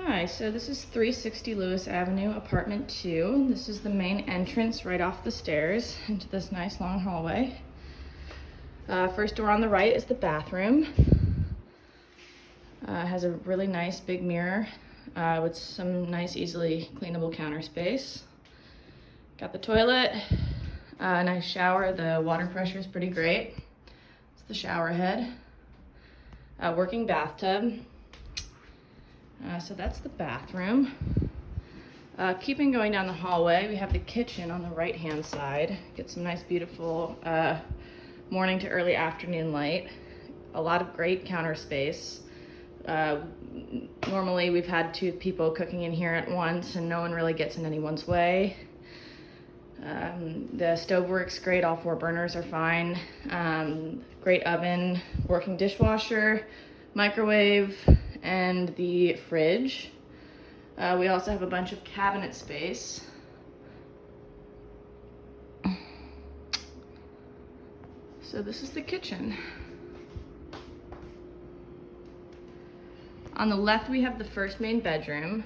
Hi, so this is 360 Lewis Avenue, apartment 2. This is the main entrance right off the stairs into this nice long hallway. First door on the right is the bathroom. Has a really nice big mirror with some nice easily cleanable counter space. Got the toilet, nice shower. The water pressure is pretty great. It's the shower head. Working bathtub. So that's the bathroom. Keeping going down the hallway, we have the kitchen on the right-hand side. Get some nice, beautiful morning to early afternoon light. A lot of great counter space. Normally we've had 2 people cooking in here at once and no one really gets in anyone's way. The stove works great, all 4 burners are fine. Great oven, working dishwasher, microwave, and the fridge. We also have a bunch of cabinet space. So this is the kitchen. On the left we have the first main bedroom.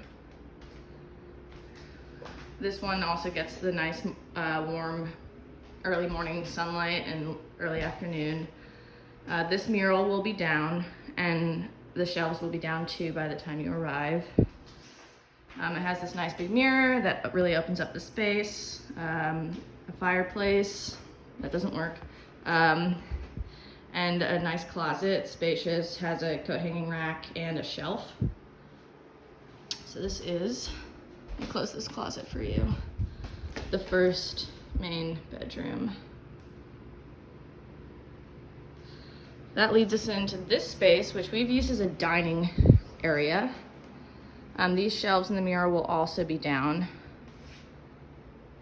This one also gets the nice warm early morning sunlight and early afternoon. This mural will be down and the shelves will be down too by the time you arrive. It has this nice big mirror that really opens up the space, a fireplace that doesn't work, and a nice closet, spacious, has a coat hanging rack and a shelf. So this is, let me close this closet for you, the first main bedroom. That leads us into this space, which we've used as a dining area. These shelves in the mirror will also be down.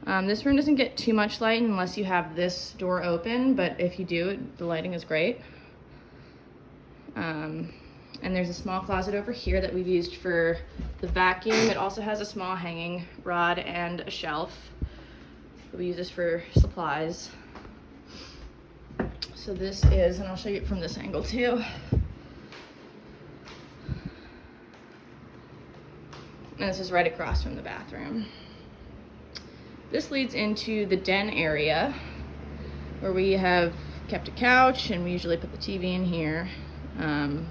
This room doesn't get too much light unless you have this door open, but if you do, the lighting is great. And there's a small closet over here that we've used for the vacuum. It also has a small hanging rod and a shelf. We use this for supplies. So this is, and I'll show you it from this angle too. And this is right across from the bathroom. This leads into the den area where we have kept a couch and we usually put the TV in here. And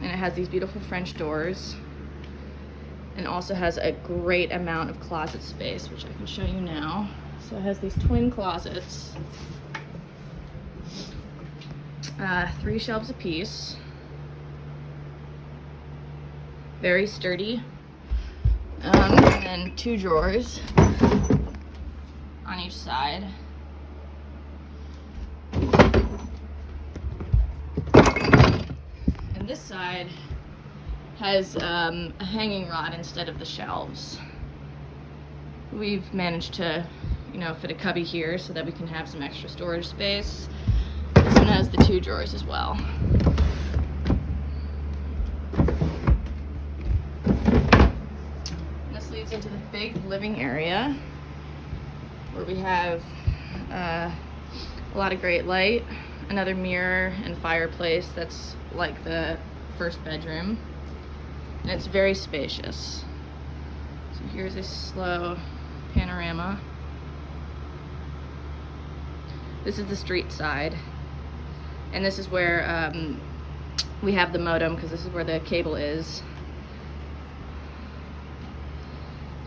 it has these beautiful French doors and also has a great amount of closet space, which I can show you now. So it has these twin closets. 3 shelves apiece. Very sturdy. And then 2 drawers on each side. And this side has a hanging rod instead of the shelves. We've managed to, fit a cubby here so that we can have some extra storage space. This one has the 2 drawers as well. And this leads into the big living area where we have a lot of great light, another mirror and fireplace that's like the first bedroom. And it's very spacious. So here's a slow panorama. This is the street side. And this is where we have the modem, because this is where the cable is.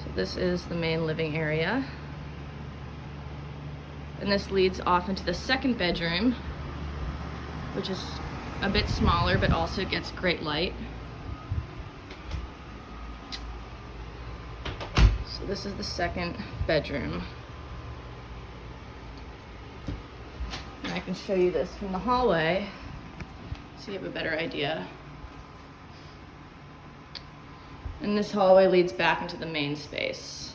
So this is the main living area. And this leads off into the second bedroom, which is a bit smaller, but also gets great light. So this is the second bedroom. And I can show you this from the hallway so you have a better idea. And this hallway leads back into the main space.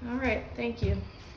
All right, thank you.